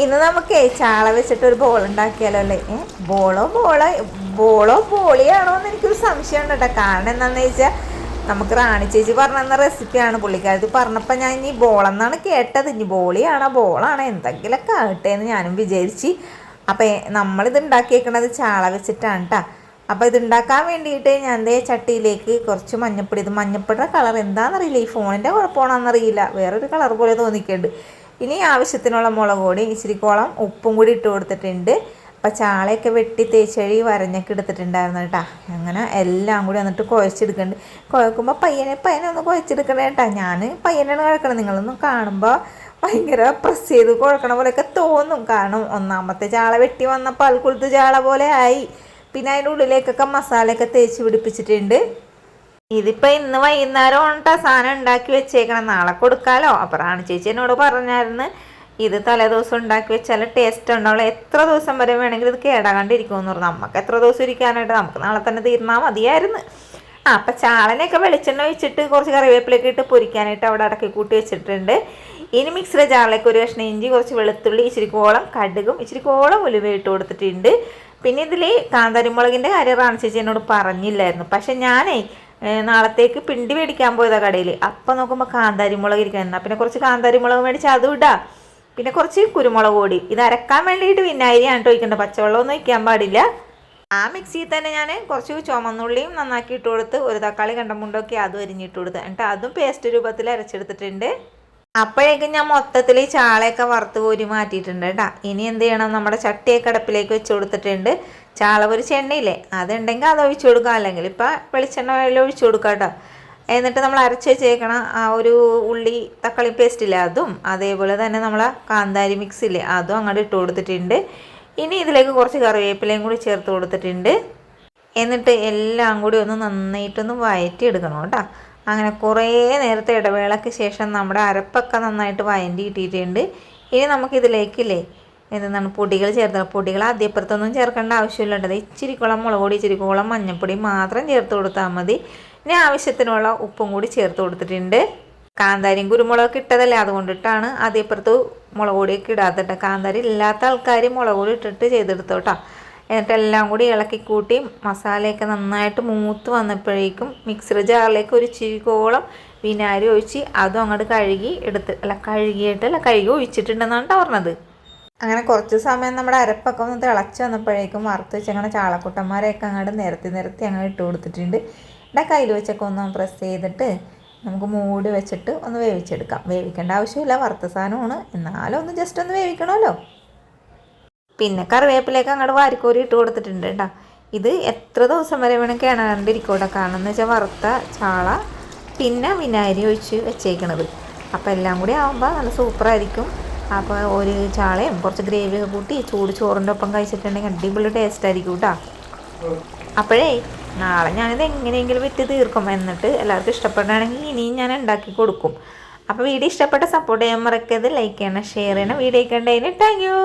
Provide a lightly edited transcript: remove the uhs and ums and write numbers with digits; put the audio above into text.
ഇന്ന് നമുക്ക് ചാള വെച്ചിട്ട് ഒരു ബോൾ ഉണ്ടാക്കിയാലോ അല്ലേ? ബോളോ ബോളിയാണോ എന്ന് എനിക്കൊരു സംശയം ഉണ്ട് കേട്ടോ. കാരണം എന്താണെന്ന് വെച്ചാൽ നമുക്ക് റാണി ചേച്ചി പറഞ്ഞ റെസിപ്പിയാണ്. പുള്ളിക്കാരത്തി പറഞ്ഞപ്പോൾ ഞാൻ ഇനി ബോളെന്നാണ് കേട്ടത്. ഇനി ബോളാണോ എന്തെങ്കിലുമൊക്കെ ആകട്ടെ എന്ന് ഞാനും വിചാരിച്ച്. അപ്പം നമ്മളിത് ഉണ്ടാക്കിയേക്കണത് ചാള വെച്ചിട്ടാണ് കേട്ടോ. അപ്പോൾ ഇത് ഉണ്ടാക്കാൻ വേണ്ടിയിട്ട് ഞാൻ ദേ ചട്ടിയിലേക്ക് കുറച്ച് മഞ്ഞപ്പൊടി, ഇത് മഞ്ഞപ്പൊടിയുടെ കളർ എന്താണെന്നറിയില്ല, ഈ ഫോണിൻ്റെ കുഴപ്പമാണെന്നറിയില്ല, വേറൊരു കളർ പോലെ തോന്നിക്കുന്നുണ്ട്. ഇനി ആവശ്യത്തിനുള്ള മുളക് പൊടി, ഇച്ചിരിക്കോളം ഉപ്പും കൂടി ഇട്ട് കൊടുത്തിട്ടുണ്ട്. അപ്പം ചാളയൊക്കെ വെട്ടി തേച്ചഴി വരഞ്ഞൊക്കെ എടുത്തിട്ടുണ്ടായിരുന്നു കേട്ടോ. അങ്ങനെ എല്ലാം കൂടി വന്നിട്ട് കുഴച്ചെടുക്കുന്നുണ്ട്. കുഴക്കുമ്പോൾ പയ്യനെ ഒന്ന് കുഴച്ചെടുക്കണേ കേട്ടോ. ഞാൻ പയ്യനാണ് കുഴക്കണം. നിങ്ങളൊന്നും കാണുമ്പോൾ ഭയങ്കര പ്രസ് ചെയ്ത് കുഴക്കണ പോലെയൊക്കെ തോന്നും. കാരണം ഒന്നാമത്തെ ചാള വെട്ടി വന്നപ്പോൾ അൽക്കുളത്ത് ചാള പോലെ ആയി. പിന്നെ അതിൻ്റെ ഉള്ളിലേക്കൊക്കെ മസാലയൊക്കെ തേച്ച് പിടിപ്പിച്ചിട്ടുണ്ട്. ഇതിപ്പോൾ ഇന്ന് വൈകുന്നേരം കൊണ്ടാ സാധനം ഉണ്ടാക്കി വെച്ചേക്കണം, നാളെ കൊടുക്കാമല്ലോ. അപ്പോൾ റാണി ചേച്ചി എന്നോട് പറഞ്ഞായിരുന്നു ഇത് തലേദിവസം ഉണ്ടാക്കി വെച്ചാൽ ടേസ്റ്റ് ഉണ്ടാവുള്ളൂ, എത്ര ദിവസം വരെ വേണമെങ്കിൽ ഇത് കേടാകാണ്ടിരിക്കുമെന്ന് പറഞ്ഞു. നമുക്ക് എത്ര ദിവസം ഇരിക്കാനായിട്ട്, നമുക്ക് നാളെ തന്നെ തീർന്നാൽ മതിയായിരുന്നു. അപ്പം ചാളനെയൊക്കെ വെളിച്ചെണ്ണ ഒഴിച്ചിട്ട് കുറച്ച് കറിവേപ്പിലൊക്കെ ഇട്ട് പൊരിക്കാനായിട്ട് അവിടെ അടക്കി കൂട്ടി വെച്ചിട്ടുണ്ട്. ഇനി മിക്സിയുടെ ജാറിലേക്ക് ഒരു കഷ്ണം ഇഞ്ചി, കുറച്ച് വെളുത്തുള്ളി, ഇച്ചിരിക്കോളം കടുകും ഇച്ചിരിക്കോളം ഉലുവ ഇട്ട് കൊടുത്തിട്ടുണ്ട്. പിന്നെ ഇതിൽ കാന്താരിമുളകിൻ്റെ കാര്യം റാണി ചേച്ചി എന്നോട് പറഞ്ഞില്ലായിരുന്നു. പക്ഷെ ഞാനേ നാളത്തേക്ക് പിണ്ടി മേടിക്കാൻ പോയതാണ് കടയിൽ. അപ്പം നോക്കുമ്പോൾ കാന്താരിമുളക് ഇരിക്കണം. എന്നാൽ പിന്നെ കുറച്ച് കാന്താരിമുളക് മേടിച്ച് അതും ഇടാം. പിന്നെ കുറച്ച് കുരുമുളക് പൊടി. ഇത് അരക്കാൻ വേണ്ടിയിട്ട് വിനാഗിരിയാണ് ഒഴിക്കേണ്ടത്, പച്ചവെള്ളമൊന്നും ഒഴിക്കാൻ പാടില്ല. ആ മിക്സിയിൽ തന്നെ ഞാൻ കുറച്ച് ചുമന്നുള്ളിയും നന്നാക്കി ഇട്ട് കൊടുത്ത്, ഒരു തക്കാളി കണ്ടമുണ്ടൊക്കെ അതും അരിഞ്ഞിട്ട് കൊടുത്ത്, എന്നിട്ട് അതും പേസ്റ്റ് രൂപത്തിൽ അരച്ചെടുത്തിട്ടുണ്ട്. അപ്പോഴേക്കും ഞാൻ മൊത്തത്തിൽ ഈ ചാളയൊക്കെ വറുത്ത് കോരി മാറ്റിയിട്ടുണ്ട് കേട്ടോ. ഇനി എന്ത് ചെയ്യണം, നമ്മുടെ ചട്ടിയൊക്കെ അടുപ്പിലേക്ക് വെച്ച് കൊടുത്തിട്ടുണ്ട്. ചാള പൊരിച്ച എണ്ണയില്ലേ, അതുണ്ടെങ്കിൽ അത് ഒഴിച്ചു കൊടുക്കാം, അല്ലെങ്കിൽ ഇപ്പം വെളിച്ചെണ്ണ ഒഴിച്ചു കൊടുക്കാം കേട്ടോ. എന്നിട്ട് നമ്മൾ അരച്ച് വെച്ചേക്കണം ആ ഒരു ഉള്ളി തക്കാളി പേസ്റ്റ് ഇല്ലേ അതും, അതേപോലെ തന്നെ നമ്മളെ കാന്താരി മിക്സ് ഇല്ലേ അതും അങ്ങോട്ട് ഇട്ട് കൊടുത്തിട്ടുണ്ട്. ഇനി ഇതിലേക്ക് കുറച്ച് കറിവേപ്പിലയും കൂടി ചേർത്ത് കൊടുത്തിട്ടുണ്ട്. എന്നിട്ട് എല്ലാം കൂടി ഒന്ന് നന്നായിട്ടൊന്ന് വഴറ്റി എടുക്കണം കേട്ടോ. അങ്ങനെ കുറേ നേരത്തെ ഇടവേളയ്ക്ക് ശേഷം നമ്മുടെ അരപ്പൊക്കെ നന്നായിട്ട് വഴറ്റി ഇട്ടിട്ടുണ്ട്. ഇനി നമുക്കിതിലേക്കില്ലേ എന്താണ് പൊടികൾ ചേർത്തണം. പൊടികൾ ആദ്യപ്പുറത്തൊന്നും ചേർക്കേണ്ട ആവശ്യമില്ല കേട്ടത്. ഇച്ചിരിക്കോളം മുളക് പൊടി, ഇച്ചിരിക്കോളം മഞ്ഞൾപ്പൊടി മാത്രം ചേർത്ത് കൊടുത്താൽ മതി. ഇനി ആവശ്യത്തിനുള്ള ഉപ്പും കൂടി ചേർത്ത് കൊടുത്തിട്ടുണ്ട്. കാന്താരിയും കുരുമുളകൊക്കെ ഇട്ടതല്ലേ, അതുകൊണ്ടിട്ടാണ് ആദ്യപ്പുറത്ത് മുളക് പൊടിയൊക്കെ ഇടാത്തിട്ട്. കാന്താരി ഇല്ലാത്ത ആൾക്കാർ മുളക് പൊടി ഇട്ടിട്ട് ചെയ്തെടുത്തോട്ടോ. എന്നിട്ട് എല്ലാം കൂടി ഇളക്കി കൂട്ടി മസാലയൊക്കെ നന്നായിട്ട് മൂത്ത് വന്നപ്പോഴേക്കും മിക്സിയുടെ ജാറിലേക്ക് ഒരു ഇച്ചിരിക്കോളം വിനാഗിരി ഒഴിച്ച് അതും അങ്ങോട്ട് കഴുകി ഒഴിച്ചിട്ടുണ്ടെന്നാണ് പറഞ്ഞത്. അങ്ങനെ കുറച്ച് സമയം നമ്മുടെ അരപ്പൊക്കെ ഒന്ന് തിളച്ച് വന്നപ്പോഴേക്കും വറുത്ത് വെച്ചങ്ങനെ ചാളക്കുട്ടന്മാരെയൊക്കെ അങ്ങോട്ട് നിരത്തി അങ്ങോട്ട് ഇട്ട് കൊടുത്തിട്ടുണ്ട്. ഇവിടെ കയ്യിൽ വെച്ചൊക്കെ ഒന്ന് പ്രസ് ചെയ്തിട്ട് നമുക്ക് മൂടി വെച്ചിട്ട് ഒന്ന് വേവിച്ചെടുക്കാം. വേവിക്കേണ്ട ആവശ്യമില്ല, വറുത്ത സാധനമാണ്, എന്നാലും ഒന്ന് ജസ്റ്റ് ഒന്ന് വേവിക്കണമല്ലോ. പിന്നെ കറിവേപ്പിലേക്ക് അങ്ങോട്ട് വാരിക്കോരി ഇട്ട് കൊടുത്തിട്ടുണ്ട് കേട്ടോ. ഇത് എത്ര ദിവസം വരെ വേണം കേടാണ്ടിരിക്കോട്ടെ. കാരണം എന്ന് വെച്ചാൽ വറുത്ത ചാള പിന്നെ വിനാഗിരി ഒഴിച്ച് വെച്ചേക്കണത്. അപ്പോൾ എല്ലാം കൂടി ആകുമ്പോൾ നല്ല സൂപ്പറായിരിക്കും. അപ്പോൾ ഒരു ചാളയും കുറച്ച് ഗ്രേവിയൊക്കെ കൂട്ടി ചൂട് ചോറിൻ്റെ ഒപ്പം കഴിച്ചിട്ടുണ്ടെങ്കിൽ അടിപൊളി ടേസ്റ്റ് ആയിരിക്കും കേട്ടോ. അപ്പോഴേ നാളെ ഞാനിത് എങ്ങനെയെങ്കിലും വിറ്റ് തീർക്കും. എന്നിട്ട് എല്ലാവർക്കും ഇഷ്ടപ്പെടുകയാണെങ്കിൽ ഇനിയും ഞാൻ ഉണ്ടാക്കി കൊടുക്കും. അപ്പോൾ വീഡിയോ ഇഷ്ടപ്പെട്ട സപ്പോർട്ട് ചെയ്യാൻ മറക്കരുത്. ലൈക്ക് ചെയ്യണം, ഷെയർ ചെയ്യണം. വീഡിയോ കണ്ടതിന് താങ്ക് യു.